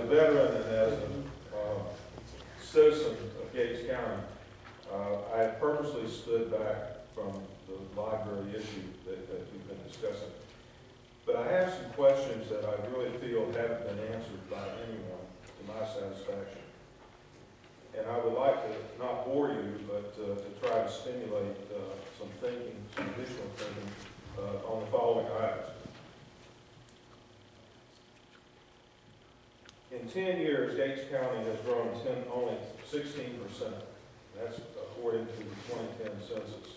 veteran and as a citizen of Gates County, I purposely stood back from the library issue that we've been discussing. But I have some questions that I really feel haven't been answered by anyone to my satisfaction. And I would like to not bore you, but to try to stimulate some thinking, some additional thinking on the following items. In 10 years, Gates County has grown only 16%. That's according to the 2010 census.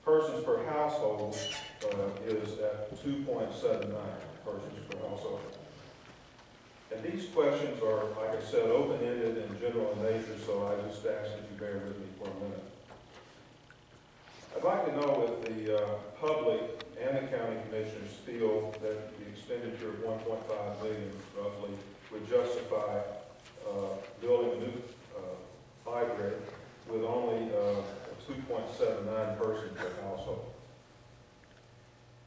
Persons per household is at 2.79 persons per household. And these questions are, like I said, open-ended and general in nature, so I just ask that you bear with me for a minute. I'd like to know if the public and the county commissioners feel that the expenditure of $1.5 million roughly would justify building a new library with only 2.79 persons per household.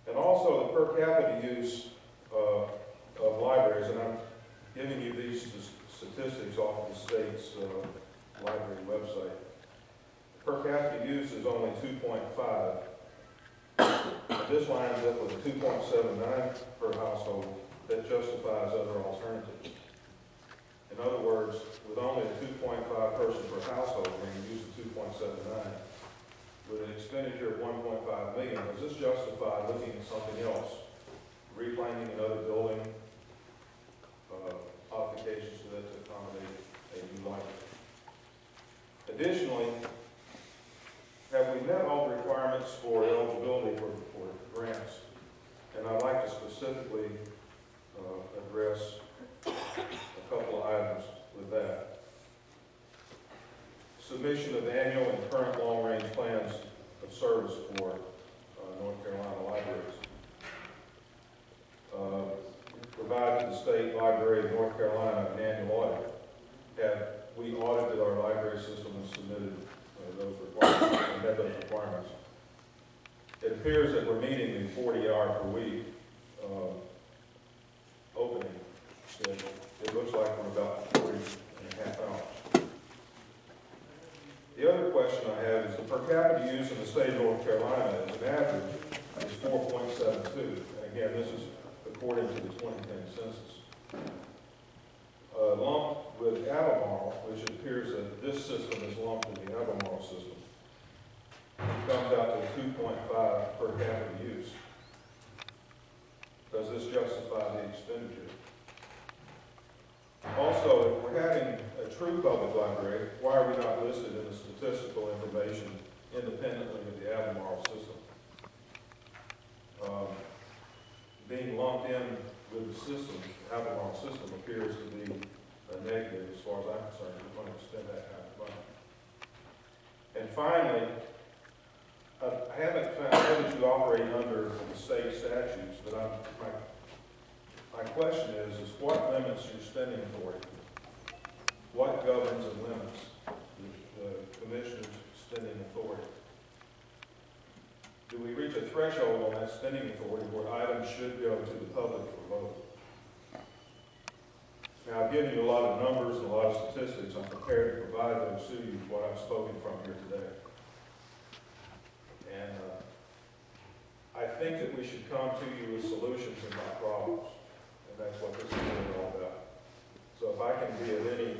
And also the per capita use of libraries, and I'm giving you these statistics off of the state's library website. Per capita use is only 2.5. This lines up with 2.79 per household that justifies other alternatives. In other words, with only a 2.5 person per household, when you use the 2.79, with an expenditure of $1.5 million, does this justify looking at something else? Replanting another building, modifications to that to accommodate a new library. Additionally, have we met all the requirements for eligibility for grants? And I'd like to specifically address a couple of items with that. Submission of annual and current long-range plans of service for North Carolina libraries. Provide to the State Library of North Carolina an annual audit. Have we audited our library system and submitted those requirements and met those requirements? It appears that we're meeting the 40-hour per week opening schedule. It looks like we're about 40 and a half hours. The other question I have is the per capita use in the state of North Carolina as an average is 4.72. And again, this is according to the 2010 census. Lumped with Albemarle, which it appears that this system is lumped in the Albemarle system, it comes out to 2.5 per capita use. Does this justify the expenditure? Also, if we're having a true public library, why are we not listed in the statistical information independently of the Albemarle system? Being lumped in with the system, the Albemarle system, appears to be a negative as far as I'm concerned. We're going to spend that kind of money. And finally, I haven't found out that you operate under the state statutes, but my question is what limits your spending authority? What governs and limits the commissioner's spending authority? Do we reach a threshold on that spending authority where items should go to the public for vote? Now, I've given you a lot of numbers and a lot of statistics. I'm prepared to provide those to you what I've spoken from here today. And I think that we should come to you with solutions and not problems. And that's what this is really all about. So if I can be of any